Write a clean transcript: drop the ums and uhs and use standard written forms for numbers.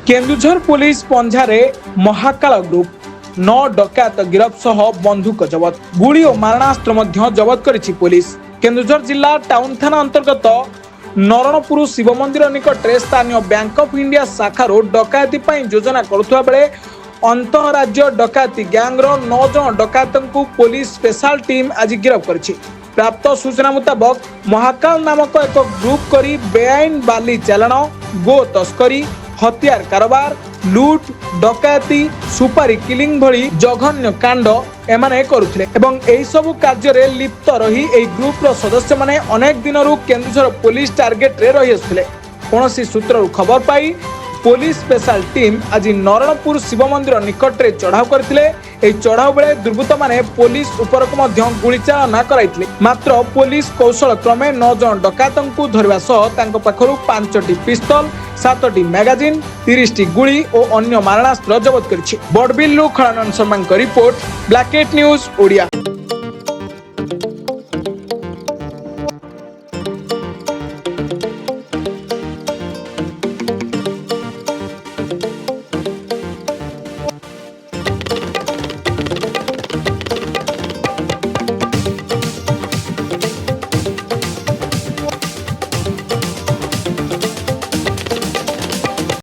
Keonjhar police पंझारे Mahakal group 9 डकायत गिरफ सह बंधुक जबत गुड़ी और मारणास्त्र मध्य जबत करिछि police. Keonjhar जिला टाउन थाना अंतर्गत नरणपुर शिव मंदिर निकटरे स्थानीय बैंक ऑफ इंडिया शाखार डकायती योजना करुवा बेले अंतरराज्य डकायती गैंगर 9 जन डकायतों पुलिस स्पेशल टीम आज गिरफ करिछि। प्राप्त सूचना मुताबक महाकाल नामक एक ग्रुप करी बेआईन बाली चालाण, गो तस्करी, हथियार कारोबार, लुट, डकायती, सुपारी किलिंग भली जघन्य कांड एमाने करुथिले एवं एही सबु कार्य रे लिप्त रही एही ग्रुप रो सदस्य माने अनेक दिनरु केन्दुझर पुलिस टार्गेट रे रही आसुथिले। कोनोसी सूत्ररु खबर पाई पुलिस स्पेशल टीम आज नरणपुर शिव मंदिर निकट रे चढ़ाव करथिले। एही चढ़ाव बेले दुर्बृत्त माने पुलिस उपरक मध्य गुली चालना कराइथिले। मात्र पुलिस कौशल क्रमे 9 जन डकायतंकु धरिबा सह तांको पाखरु 5टी पिस्तल, 7टी मैगजीन, 30टी गुली और अन्य मारणास्त्र जबत करिछि। बड़बिल्लु खळानन शर्मा को रिपोर्ट, ब्लैकेट न्यूज ओडिया।